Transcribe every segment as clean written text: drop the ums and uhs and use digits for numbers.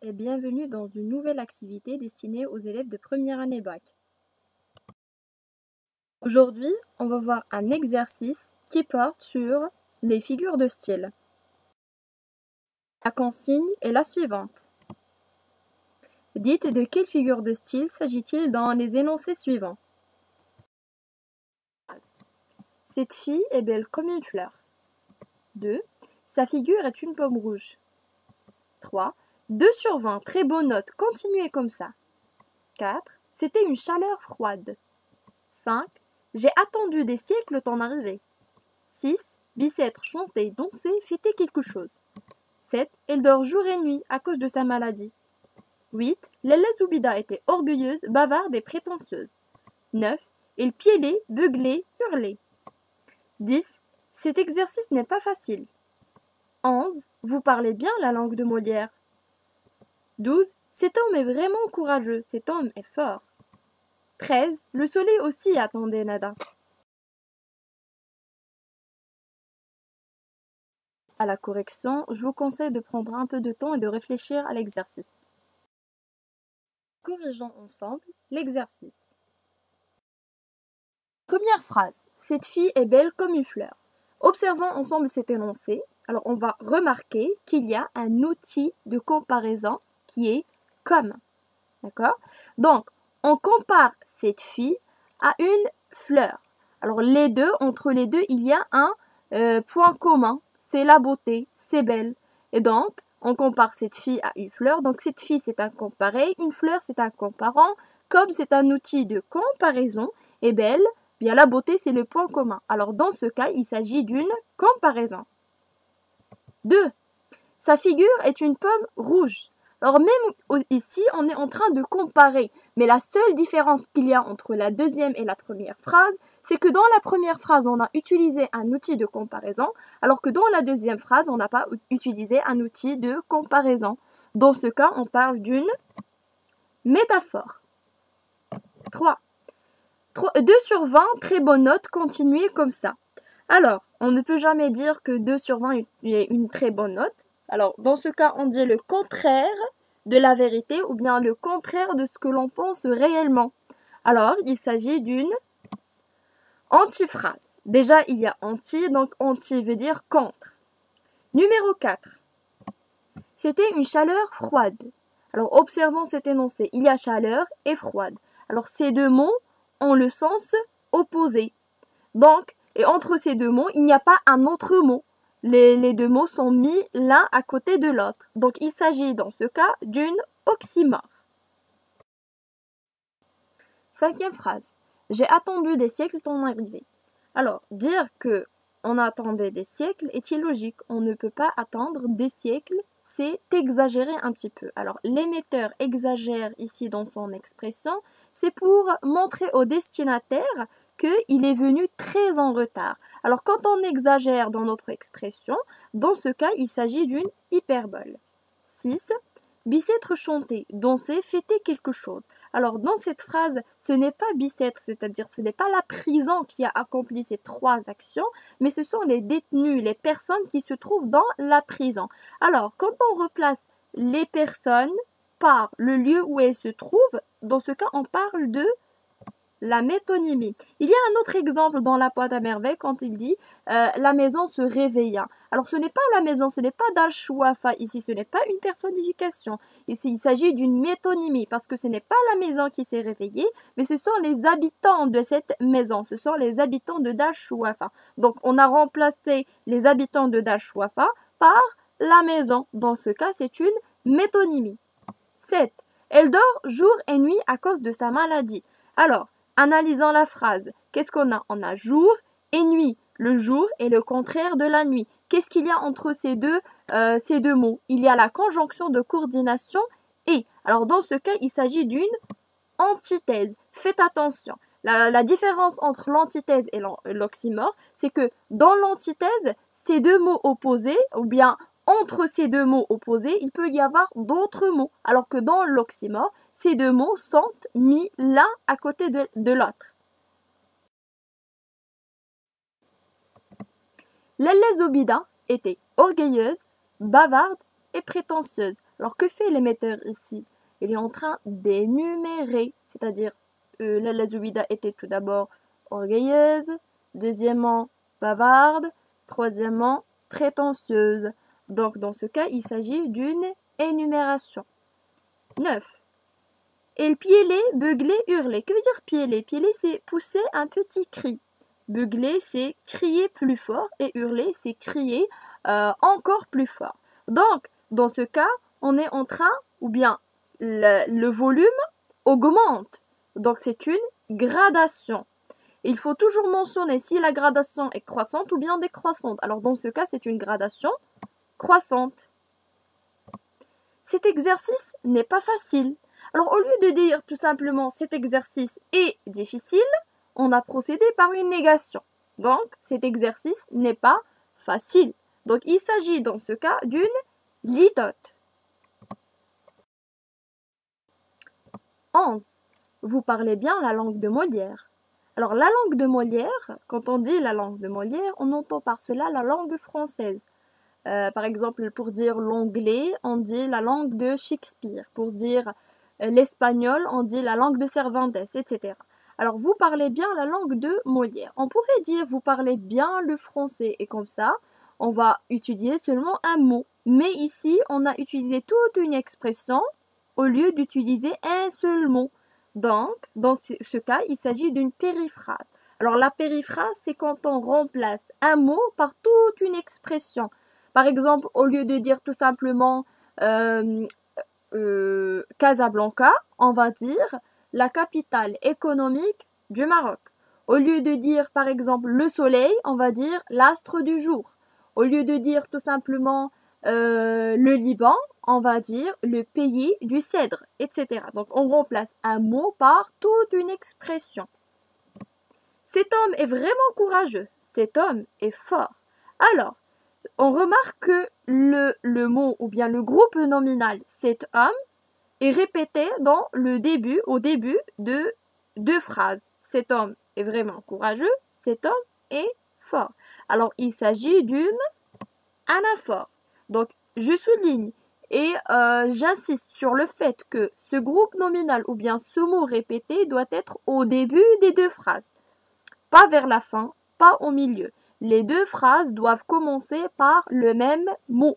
et bienvenue dans une nouvelle activité destinée aux élèves de première année bac. Aujourd'hui, on va voir un exercice qui porte sur les figures de style. La consigne est la suivante. Dites de quelle figure de style s'agit-il dans les énoncés suivants. Cette fille est belle comme une fleur. 2. Sa figure est une pomme rouge. 3. 2 sur 20, très bonne note, continuez comme ça. 4. C'était une chaleur froide. 5. J'ai attendu des siècles ton arrivée. 6. Bicêtre chantait, dansait, fêtait quelque chose. 7. Elle dort jour et nuit à cause de sa maladie. 8. Lella Zoubida était orgueilleuse, bavarde et prétentieuse. 9. Elle piailait, beuglait, hurlait. 10. Cet exercice n'est pas facile. 11. Vous parlez bien la langue de Molière. 12. Cet homme est vraiment courageux, cet homme est fort. 13. Le soleil aussi attendait Nada. À la correction, je vous conseille de prendre un peu de temps et de réfléchir à l'exercice. Corrigeons ensemble l'exercice. Première phrase. Cette fille est belle comme une fleur. Observons ensemble cet énoncé. Alors, on va remarquer qu'il y a un outil de comparaison qui est comme. D'accord? Donc, on compare cette fille à une fleur. Alors, entre les deux, il y a un point commun. C'est la beauté, c'est belle. Et donc, on compare cette fille à une fleur. Donc, cette fille, c'est un comparé. Une fleur, c'est un comparant. Comme c'est un outil de comparaison, et belle, bien la beauté, c'est le point commun. Alors, dans ce cas, il s'agit d'une comparaison. 2. Sa figure est une pomme rouge. Alors, même ici, on est en train de comparer. Mais la seule différence qu'il y a entre la deuxième et la première phrase, c'est que dans la première phrase, on a utilisé un outil de comparaison, alors que dans la deuxième phrase, on n'a pas utilisé un outil de comparaison. Dans ce cas, on parle d'une métaphore. 3. 2 sur 20, très bonne note, continuez comme ça. Alors, on ne peut jamais dire que 2 sur 20 est une très bonne note. Alors, dans ce cas, on dit le contraire de la vérité ou bien le contraire de ce que l'on pense réellement. Alors, il s'agit d'une antiphrase. Déjà, il y a anti, donc anti veut dire contre. Numéro 4. C'était une chaleur froide. Alors, observons cet énoncé. Il y a chaleur et froide. Alors, ces deux mots ont le sens opposé. Donc, et entre ces deux mots, il n'y a pas un autre mot. Les deux mots sont mis l'un à côté de l'autre. Donc, il s'agit dans ce cas d'une oxymore. 5e phrase. J'ai attendu des siècles ton arrivée. Alors, dire que on attendait des siècles est illogique. On ne peut pas attendre des siècles, c'est exagérer un petit peu. Alors, l'émetteur exagère ici dans son expression, c'est pour montrer au destinataire qu'il est venu très en retard. Alors, quand on exagère dans notre expression, dans ce cas, il s'agit d'une hyperbole. 6. Bicêtre chanter, danser, fêter quelque chose. Alors, dans cette phrase, ce n'est pas Bicêtre, c'est-à-dire ce n'est pas la prison qui a accompli ces 3 actions, mais ce sont les détenus, les personnes qui se trouvent dans la prison. Alors, quand on replace les personnes par le lieu où elles se trouvent, dans ce cas, on parle de la métonymie. Il y a un autre exemple dans la boîte à merveilles quand il dit la maison se réveilla. Alors ce n'est pas la maison, ce n'est pas Dal-Chouafa ici, ce n'est pas une personnification. Ici il s'agit d'une métonymie parce que ce n'est pas la maison qui s'est réveillée, mais ce sont les habitants de cette maison, ce sont les habitants de Dal-Chouafa. Donc on a remplacé les habitants de Dal-Chouafa par la maison. Dans ce cas, c'est une métonymie. 7. Elle dort jour et nuit à cause de sa maladie. Alors, analysons la phrase. Qu'est-ce qu'on a? On a jour et nuit. Le jour est le contraire de la nuit. Qu'est-ce qu'il y a entre ces deux mots? Il y a la conjonction de coordination et. Alors, dans ce cas, il s'agit d'une antithèse. Faites attention. La différence entre l'antithèse et l'oxymore, c'est que dans l'antithèse, ces deux mots opposés, ou bien entre ces deux mots opposés, il peut y avoir d'autres mots. Alors que dans l'oxymore, ces deux mots sont mis l'un à côté de l'autre. Lella Zoubida était orgueilleuse, bavarde et prétentieuse. Alors que fait l'émetteur ici? Il est en train d'énumérer, c'est-à-dire Lalla Zoubida était tout d'abord orgueilleuse, deuxièmement bavarde, troisièmement prétentieuse. Donc dans ce cas, il s'agit d'une énumération. 9. Elle piailait, beuglait, hurlait. Que veut dire piailler? Piailler, c'est pousser un petit cri. Beugler, c'est crier plus fort. Et hurler, c'est crier encore plus fort. Donc, dans ce cas, on est en train, ou bien le volume augmente. Donc, c'est une gradation. Il faut toujours mentionner si la gradation est croissante ou bien décroissante. Alors, dans ce cas, c'est une gradation croissante. Cet exercice n'est pas facile. Alors, au lieu de dire tout simplement cet exercice est difficile, on a procédé par une négation. Donc, cet exercice n'est pas facile. Donc, il s'agit dans ce cas d'une litote. 11. Vous parlez bien la langue de Molière. Alors, la langue de Molière, quand on dit la langue de Molière, on entend par cela la langue française. Par exemple, pour dire l'anglais, on dit la langue de Shakespeare. Pour dire l'espagnol, on dit la langue de Cervantes, etc. Alors, vous parlez bien la langue de Molière. On pourrait dire vous parlez bien le français et comme ça, on va utiliser seulement un mot. Mais ici, on a utilisé toute une expression au lieu d'utiliser un seul mot. Donc, dans ce cas, il s'agit d'une périphrase. Alors, la périphrase, c'est quand on remplace un mot par toute une expression. Par exemple, au lieu de dire tout simplement Casablanca, on va dire la capitale économique du Maroc. Au lieu de dire par exemple le soleil, on va dire l'astre du jour. Au lieu de dire tout simplement le Liban, on va dire le pays du cèdre, etc. Donc on remplace un mot par toute une expression. Cet homme est vraiment courageux. Cet homme est fort. Alors, on remarque que le mot ou bien le groupe nominal cet homme est répété au début de deux phrases. Cet homme est vraiment courageux, cet homme est fort. Alors, il s'agit d'une anaphore. Donc, je souligne et j'insiste sur le fait que ce groupe nominal ou bien ce mot répété doit être au début des deux phrases. Pas vers la fin, pas au milieu. Les deux phrases doivent commencer par le même mot.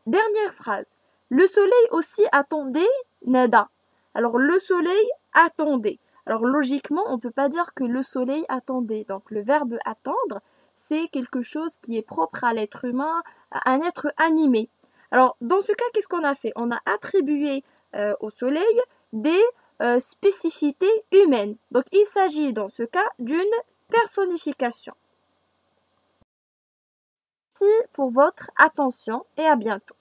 Dernière phrase. Le soleil aussi attendait Nada. Alors, le soleil attendait. Alors, logiquement, on ne peut pas dire que le soleil attendait. Donc, le verbe attendre, c'est quelque chose qui est propre à l'être humain, à un être animé. Alors, dans ce cas, qu'est-ce qu'on a fait? On a attribué au soleil des spécificités humaines. Donc, il s'agit dans ce cas d'une personnification. Merci pour votre attention et à bientôt.